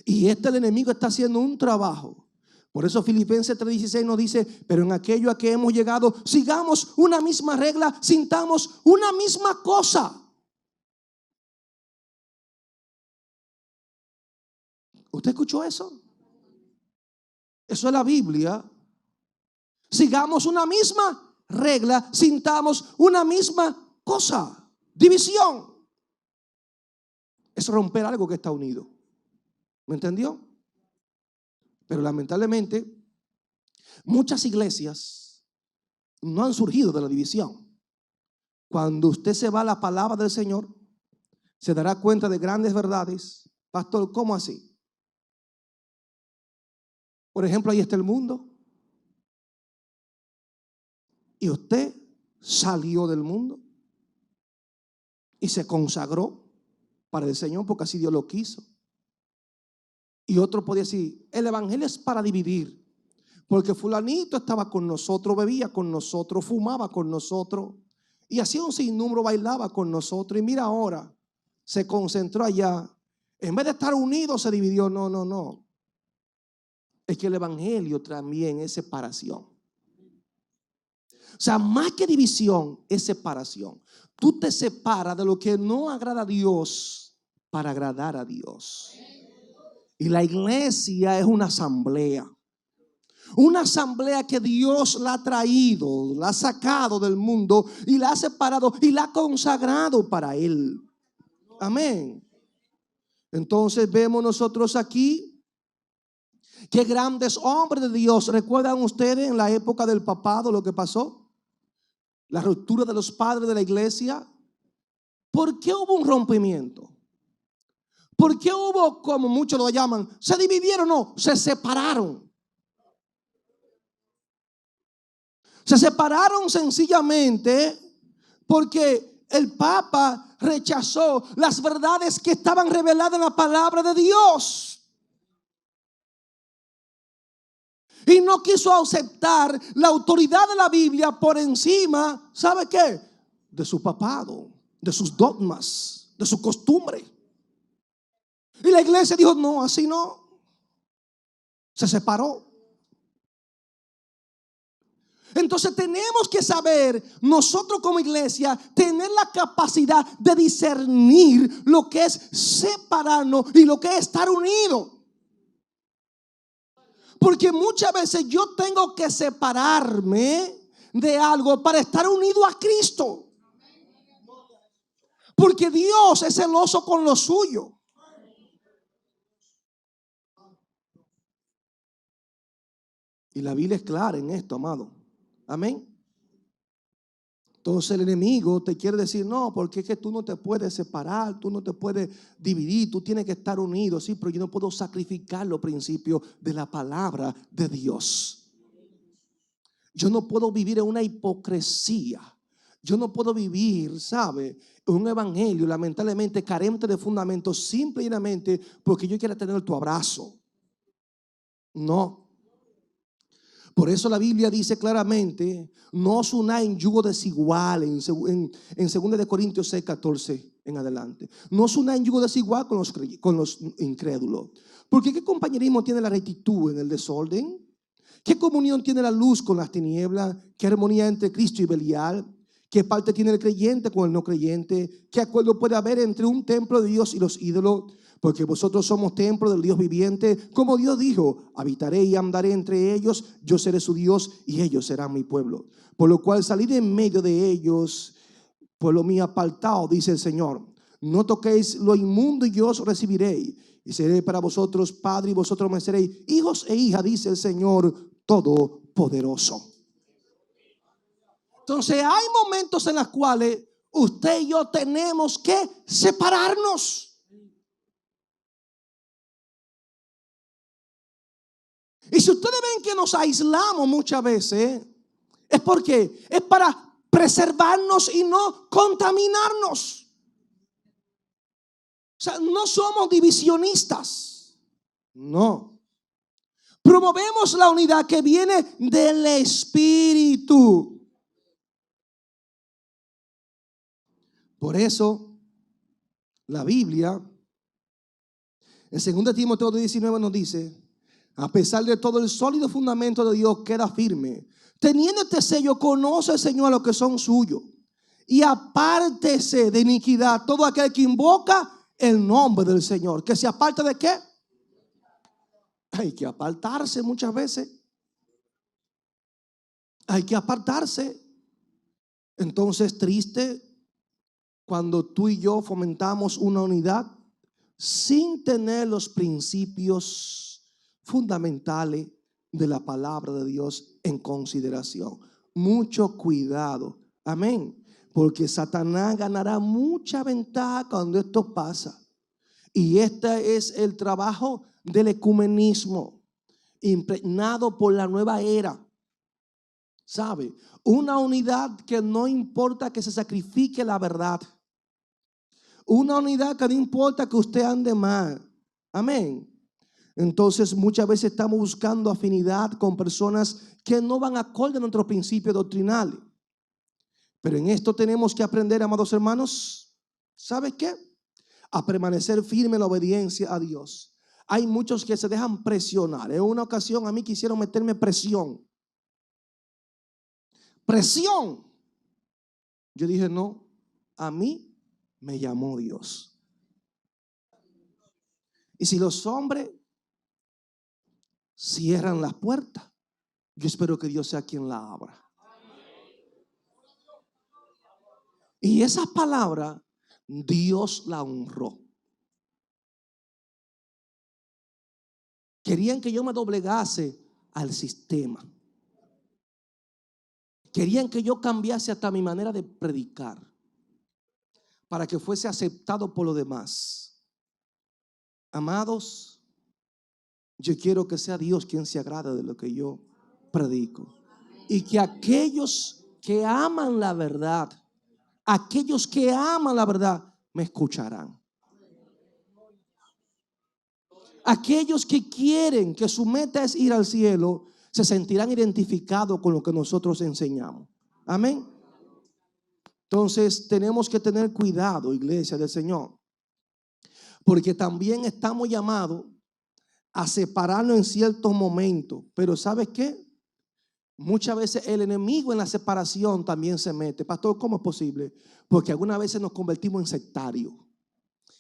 [SPEAKER 1] Y el enemigo está haciendo un trabajo. Por eso Filipenses 3:16 nos dice: pero en aquello a que hemos llegado, sigamos una misma regla, sintamos una misma cosa. ¿Usted escuchó eso? Eso es la Biblia. Sigamos una misma regla, sintamos una misma cosa. División es romper algo que está unido. ¿Me entendió? Pero lamentablemente muchas iglesias no han surgido de la división. Cuando usted se va a la palabra del Señor, se dará cuenta de grandes verdades. Pastor, ¿cómo así? Por ejemplo, ahí está el mundo. Y usted salió del mundo y se consagró para el Señor porque así Dios lo quiso. Y otro podía decir: el evangelio es para dividir, porque fulanito estaba con nosotros, bebía con nosotros, fumaba con nosotros y hacía un sinnúmero, bailaba con nosotros. Y mira ahora, se concentró allá En vez de estar unidos se dividió. No, no, no. Es que el evangelio también es separación. O sea, más que división, es separación. Tú te separas de lo que no agrada a Dios para agradar a Dios. Y la iglesia es una asamblea. Una asamblea que Dios la ha traído, la ha sacado del mundo y la ha separado y la ha consagrado para Él. Amén. Entonces vemos nosotros aquí que grandes hombres de Dios. ¿Recuerdan ustedes en la época del papado lo que pasó? La ruptura de los padres de la iglesia. ¿Por qué hubo un rompimiento? ¿Por qué hubo, como muchos lo llaman, se dividieron? No, se separaron. Se separaron sencillamente porque el Papa rechazó las verdades que estaban reveladas en la palabra de Dios. Y no quiso aceptar la autoridad de la Biblia por encima, ¿sabe qué? De su papado, de sus dogmas, de su costumbre. Y la iglesia dijo, no, así no. Se separó. Entonces tenemos que saber, nosotros como iglesia, tener la capacidad de discernir lo que es separarnos y lo que es estar unidos. Porque muchas veces yo tengo que separarme de algo para estar unido a Cristo. Porque Dios es celoso con lo suyo. Y la Biblia es clara en esto, amado. Amén. Entonces el enemigo te quiere decir, no, porque es que tú no te puedes separar, tú no te puedes dividir, tú tienes que estar unido. Sí, pero yo no puedo sacrificar los principios de la palabra de Dios. Yo no puedo vivir en una hipocresía. Yo no puedo vivir, ¿sabe? Un evangelio lamentablemente carente de fundamentos, simple y llanamente porque yo quiero tener tu abrazo. No. Por eso la Biblia dice claramente, no os unáis en yugo desigual, en 2 de Corintios 6, 14 en adelante. No os unáis en yugo desigual con los incrédulos. Porque ¿qué compañerismo tiene la rectitud en el desorden? ¿Qué comunión tiene la luz con las tinieblas? ¿Qué armonía entre Cristo y Belial? ¿Qué parte tiene el creyente con el no creyente? ¿Qué acuerdo puede haber entre un templo de Dios y los ídolos? Porque vosotros somos templo del Dios viviente. Como Dios dijo, habitaré y andaré entre ellos, yo seré su Dios y ellos serán mi pueblo. Por lo cual salid en medio de ellos, pueblo mío apartado, dice el Señor. No toquéis lo inmundo y yo os recibiré. Y seré para vosotros padre y vosotros me seréis hijos e hijas, dice el Señor Todopoderoso. Entonces hay momentos en los cuales usted y yo tenemos que separarnos. Y si ustedes ven que nos aislamos muchas veces, es porque es para preservarnos y no contaminarnos. O sea, no somos divisionistas. No. Promovemos la unidad que viene del Espíritu. Por eso, la Biblia, en 2 Timoteo 19 nos dice, a pesar de todo el sólido fundamento de Dios queda firme. Teniendo este sello, conoce el Señor a los que son suyos. Y apártese de iniquidad todo aquel que invoca el nombre del Señor. ¿Que se aparte de qué? Hay que apartarse muchas veces. Hay que apartarse. Entonces, triste cuando tú y yo fomentamos una unidad sin tener los principios fundamentales de la palabra de Dios en consideración. Mucho cuidado. Amén. Porque Satanás ganará mucha ventaja cuando esto pasa. Y este es el trabajo del ecumenismo, impregnado por la nueva era. ¿Sabe? Una unidad que no importa que se sacrifique la verdad. Una unidad que no importa que usted ande mal. Amén. Entonces muchas veces estamos buscando afinidad con personas que no van acorde a nuestros principios doctrinales. Pero en esto tenemos que aprender, amados hermanos, ¿sabe qué? a permanecer firme en la obediencia a Dios. Hay muchos que se dejan presionar. En una ocasión a mí quisieron meterme presión. Presión. Yo dije, no, a mí me llamó Dios. Y si los hombres cierran las puertas, yo espero que Dios sea quien la abra. Y esa palabra Dios la honró. Querían que yo me doblegase al sistema. Querían que yo cambiase hasta mi manera de predicar para que fuese aceptado por los demás. Amados, yo quiero que sea Dios quien se agrade de lo que yo predico. Y que aquellos que aman la verdad, me escucharán. Aquellos que quieren que su meta es ir al cielo, se sentirán identificados con lo que nosotros enseñamos. Amén. Entonces tenemos que tener cuidado, iglesia del Señor, porque también estamos llamados a separarnos en ciertos momentos. Pero ¿sabes qué? Muchas veces el enemigo en la separación también se mete. Pastor, ¿cómo es posible? Porque algunas veces nos convertimos en sectarios.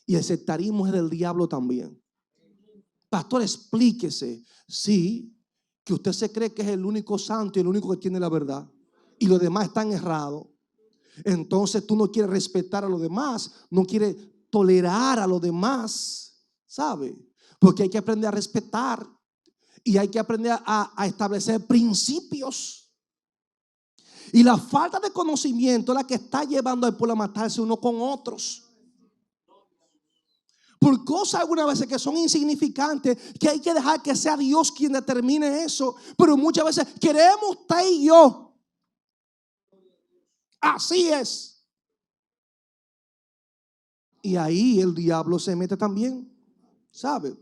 [SPEAKER 1] Y el sectarismo es del diablo también. Pastor, explíquese. Sí, que usted se cree que es el único santo y el único que tiene la verdad. Y los demás están errados. Entonces tú no quieres respetar a los demás. No quieres tolerar a los demás. ¿Sabe? Porque hay que aprender a respetar. Y hay que aprender a establecer principios. Y la falta de conocimiento es la que está llevando al pueblo a matarse uno con otros. Por cosas algunas veces que son insignificantes, que hay que dejar que sea Dios quien determine eso. Pero muchas veces queremos usted y yo. Así es. Y ahí el diablo se mete también, ¿sabe?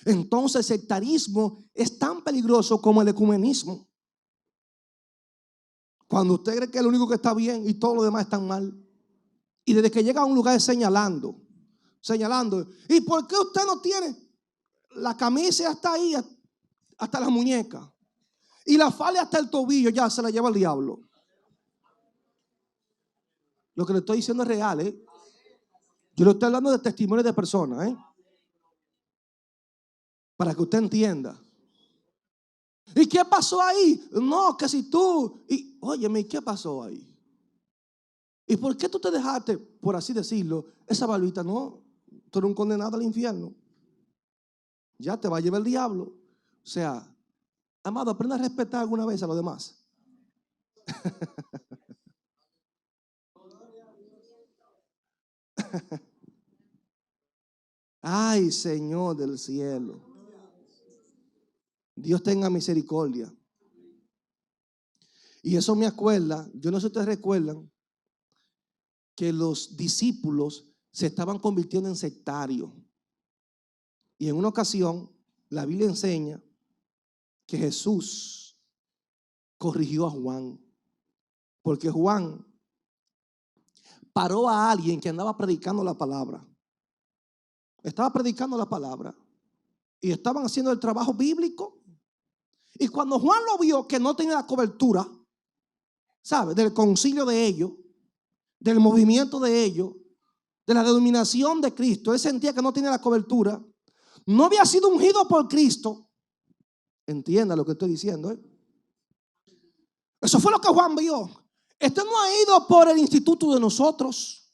[SPEAKER 1] Entonces el sectarismo es tan peligroso como el ecumenismo. Cuando usted cree que es lo único que está bien y todos los demás están mal. Y desde que llega a un lugar señalando. ¿Y por qué usted no tiene? La camisa hasta ahí, hasta la muñeca. Y la falda hasta el tobillo, ya se la lleva el diablo. Lo que le estoy diciendo es real, ¿eh? Yo le estoy hablando de testimonios de personas, ¿eh? Para que usted entienda. ¿Y qué pasó ahí? No, que si tú. Y óyeme, ¿qué pasó ahí? ¿Y por qué tú te dejaste, por así decirlo, esa barbita? No, tú eres un condenado al infierno. Ya te va a llevar el diablo. O sea, amado, aprenda a respetar alguna vez a los demás. Ay, Señor del cielo. Dios tenga misericordia. Y eso me acuerda, yo no sé si ustedes recuerdan, que los discípulos se estaban convirtiendo en sectarios. Y en una ocasión, la Biblia enseña que Jesús corrigió a Juan. Porque Juan paró a alguien que andaba predicando la palabra. Estaba predicando la palabra. Y estaban haciendo el trabajo bíblico. Y cuando Juan lo vio que no tenía la cobertura, ¿sabe? Del concilio de ellos, del movimiento de ellos, de la denominación de Cristo. Él sentía que no tenía la cobertura. No había sido ungido por Cristo. Entienda lo que estoy diciendo, ¿eh? Eso fue lo que Juan vio. Este no ha ido por el instituto de nosotros.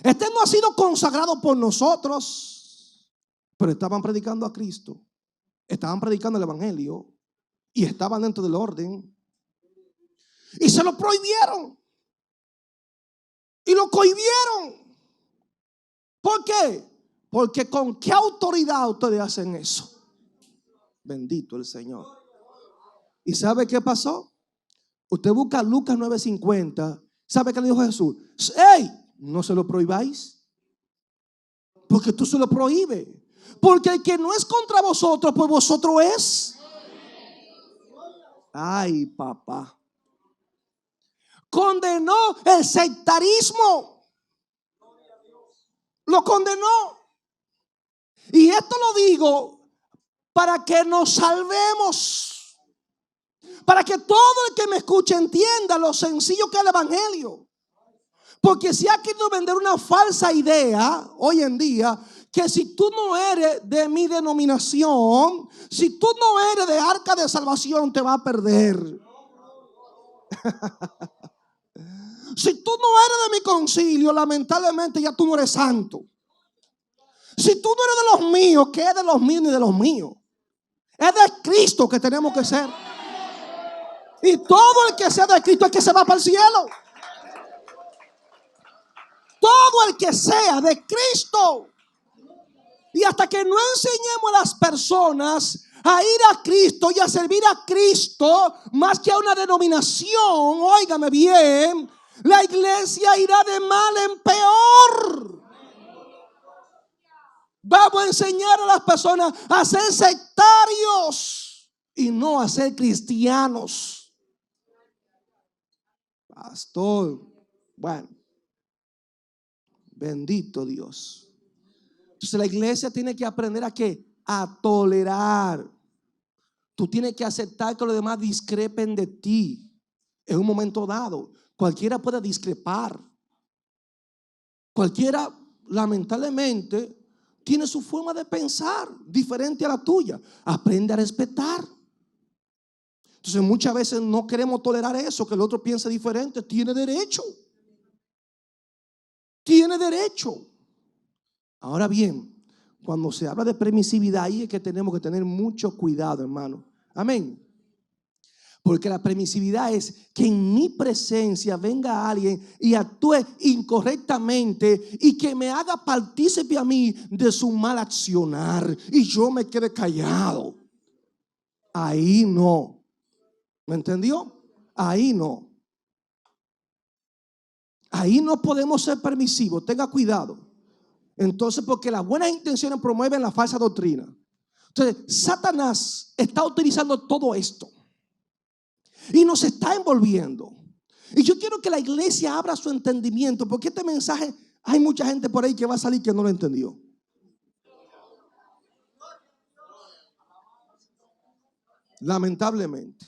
[SPEAKER 1] Este no ha sido consagrado por nosotros. Pero estaban predicando a Cristo. Estaban predicando el evangelio. Y estaban dentro del orden. Y se lo prohibieron. Y lo cohibieron. ¿Por qué? Porque ¿con qué autoridad ustedes hacen eso? Bendito el Señor. ¿Y sabe qué pasó? Usted busca Lucas 9:50. ¿Sabe qué le dijo Jesús? ¡Ey! No se lo prohibáis. Porque tú se lo prohíbes. Porque el que no es contra vosotros, pues vosotros es. Ay, papá. Condenó el sectarismo. Lo condenó. Y esto lo digo para que nos salvemos. Para que todo el que me escuche entienda lo sencillo que es el evangelio. Porque se ha querido vender una falsa idea hoy en día que si tú no eres de mi denominación, si tú no eres de Arca de Salvación, te vas a perder. Si tú no eres de mi concilio, lamentablemente ya tú no eres santo. Si tú no eres de los míos, ¿qué es de los míos ni de los míos? Es de Cristo que tenemos que ser. Y todo el que sea de Cristo es que se va para el cielo. Todo el que sea de Cristo. Y hasta que no enseñemos a las personas a ir a Cristo y a servir a Cristo más que a una denominación, óigame bien, la iglesia irá de mal en peor. Vamos a enseñar a las personas a ser sectarios y no a ser cristianos. Pastor, bueno, bendito Dios. Entonces la iglesia tiene que aprender ¿a qué? A tolerar. Tú tienes que aceptar que los demás discrepen de ti. En un momento dado, cualquiera puede discrepar. Cualquiera, lamentablemente, tiene su forma de pensar diferente a la tuya. Aprende a respetar. Entonces muchas veces no queremos tolerar eso, que el otro piense diferente. Tiene derecho. Tiene derecho. Ahora bien, cuando se habla de permisividad, ahí es que tenemos que tener mucho cuidado, hermano. Amén. Porque la permisividad es que en mi presencia venga alguien y actúe incorrectamente y que me haga partícipe a mí de su mal accionar y yo me quede callado. Ahí no. ¿Me entendió? Ahí no. Ahí no podemos ser permisivos. Tenga cuidado. Entonces, porque las buenas intenciones promueven la falsa doctrina. Entonces, Satanás está utilizando todo esto y nos está envolviendo. Y yo quiero que la iglesia abra su entendimiento, porque este mensaje, hay mucha gente por ahí que va a salir que no lo entendió. Lamentablemente.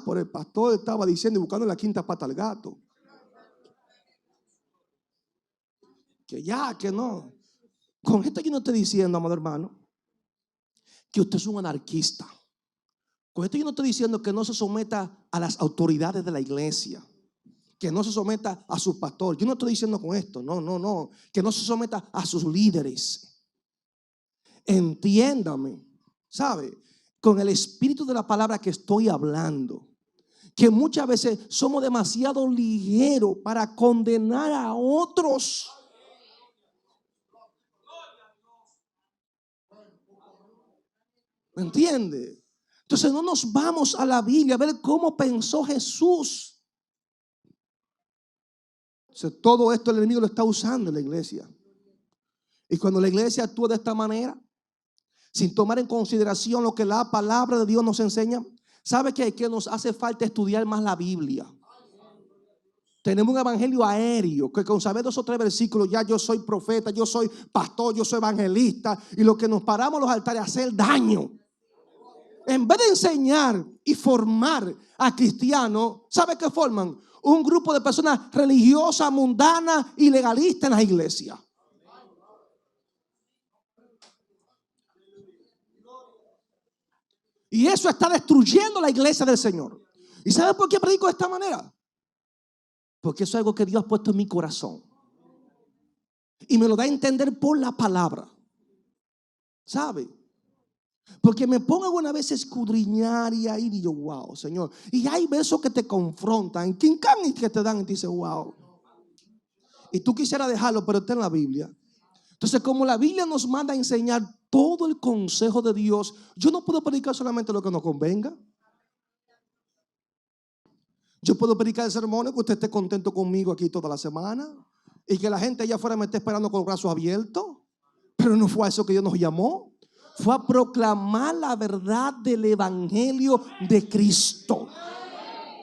[SPEAKER 1] Por el pastor estaba diciendo y buscando la quinta pata al gato. Que ya, que no. Con esto yo no estoy diciendo, amado hermano, que usted es un anarquista. Con esto yo no estoy diciendo que no se someta a las autoridades de la iglesia, que no se someta a su pastor. Yo no estoy diciendo con esto, no, que no se someta a sus líderes. Entiéndame, ¿sabe? Con el espíritu de la palabra que estoy hablando, que muchas veces somos demasiado ligeros para condenar a otros. ¿Me entiende? Entonces no nos vamos a la Biblia a ver cómo pensó Jesús. Entonces, todo esto el enemigo lo está usando en la iglesia. Y cuando la iglesia actúa de esta manera, sin tomar en consideración lo que la palabra de Dios nos enseña, ¿sabe qué? Que nos hace falta estudiar más la Biblia. Tenemos un evangelio aéreo que con saber 2 o 3 versículos ya yo soy profeta, yo soy pastor, yo soy evangelista, y lo que nos paramos los altares a hacer daño. En vez de enseñar y formar a cristianos, ¿sabe qué forman? Un grupo de personas religiosas, mundanas y legalistas en las iglesias. Y eso está destruyendo la iglesia del Señor. ¿Y sabe por qué predico de esta manera? Porque eso es algo que Dios ha puesto en mi corazón. Y me lo da a entender por la palabra. ¿Sabe? Porque me pongo alguna vez a escudriñar y ahí digo, wow, Señor. Y hay versos que te confrontan, que te dan y te dicen, wow. Y tú quisieras dejarlo, pero está en la Biblia. Entonces, como la Biblia nos manda a enseñar todo el consejo de Dios, yo no puedo predicar solamente lo que nos convenga. Yo puedo predicar sermones que usted esté contento conmigo aquí toda la semana y que la gente allá afuera me esté esperando con los brazos abiertos. Pero no fue a eso que Dios nos llamó. Fue a proclamar la verdad del evangelio de Cristo.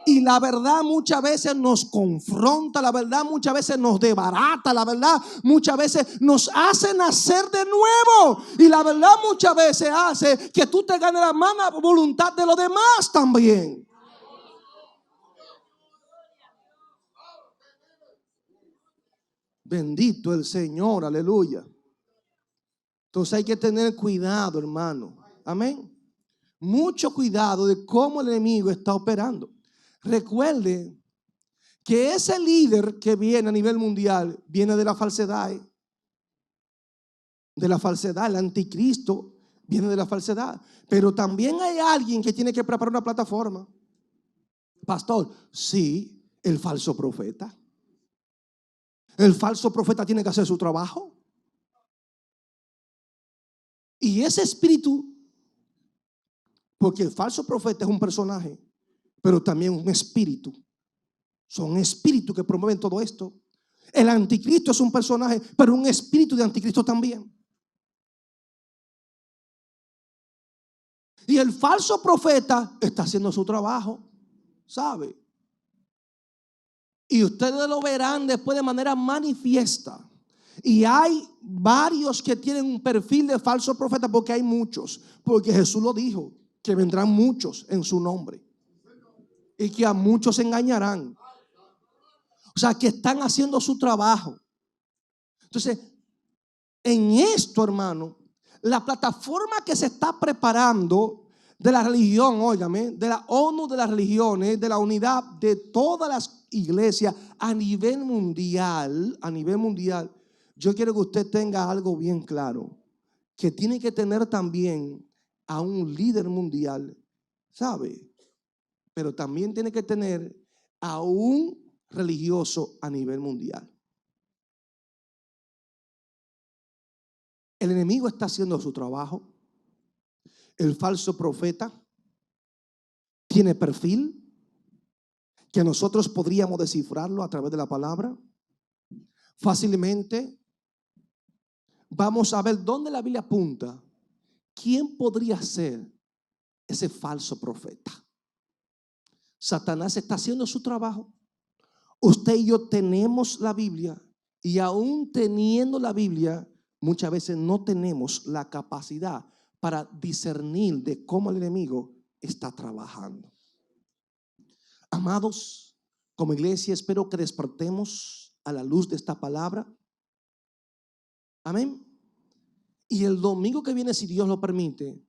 [SPEAKER 1] Y la verdad muchas veces nos confronta, la verdad muchas veces nos desbarata, la verdad muchas veces nos hace nacer de nuevo. Y la verdad muchas veces hace que tú te ganes la mala voluntad de los demás también. Bendito el Señor, aleluya. Entonces hay que tener cuidado, hermano. Amén. Mucho cuidado de cómo el enemigo está operando. Recuerde que ese líder que viene a nivel mundial viene de la falsedad. De la falsedad, el anticristo viene de la falsedad. Pero también hay alguien que tiene que preparar una plataforma. Pastor, sí, el falso profeta. El falso profeta tiene que hacer su trabajo. Y ese espíritu, porque el falso profeta es un personaje, pero también un espíritu. Son espíritus que promueven todo esto. El anticristo es un personaje, pero un espíritu de anticristo también. Y el falso profeta está haciendo su trabajo, ¿sabe? Y ustedes lo verán después de manera manifiesta. Y hay varios que tienen un perfil de falso profeta, porque hay muchos. Porque Jesús lo dijo, que vendrán muchos en su nombre. Y que a muchos engañarán. O sea, que están haciendo su trabajo. Entonces, en esto, hermano, la plataforma que se está preparando de la religión, óigame, de la ONU de las religiones, de la unidad de todas las iglesias a nivel mundial, yo quiero que usted tenga algo bien claro, que tiene que tener también a un líder mundial, ¿sabe? Pero también tiene que tener a un religioso a nivel mundial. El enemigo está haciendo su trabajo. El falso profeta tiene perfil que nosotros podríamos descifrarlo a través de la palabra. Fácilmente vamos a ver dónde la Biblia apunta. ¿Quién podría ser ese falso profeta? Satanás está haciendo su trabajo. Usted y yo tenemos la Biblia, y aún teniendo la Biblia, muchas veces no tenemos la capacidad para discernir de cómo el enemigo está trabajando. Amados, como iglesia espero que despertemos a la luz de esta palabra. Amén. Y el domingo que viene, si Dios lo permite,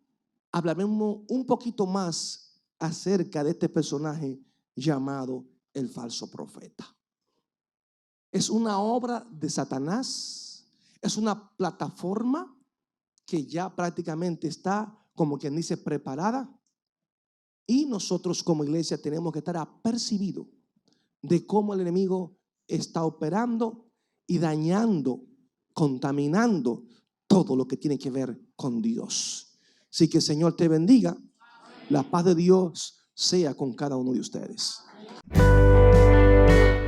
[SPEAKER 1] hablaremos un poquito más acerca de este personaje llamado el falso profeta. Es una obra de Satanás. Es una plataforma que ya prácticamente está, como quien dice, preparada. Y nosotros como iglesia tenemos que estar apercibidos de cómo el enemigo está operando y dañando, contaminando todo lo que tiene que ver con Dios. Así que el Señor te bendiga. La paz de Dios sea con cada uno de ustedes.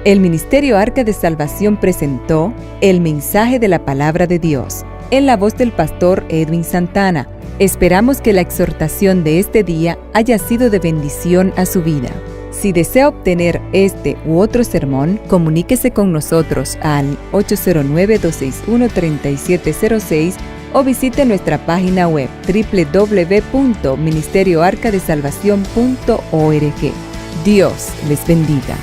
[SPEAKER 2] El Ministerio Arca de Salvación presentó el mensaje de la palabra de Dios en la voz del pastor Edwin Santana. Esperamos que la exhortación de este día haya sido de bendición a su vida. Si desea obtener este u otro sermón, comuníquese con nosotros al 809-261-3706 o visite nuestra página web www.ministerioarcadesalvacion.org. Dios les bendiga.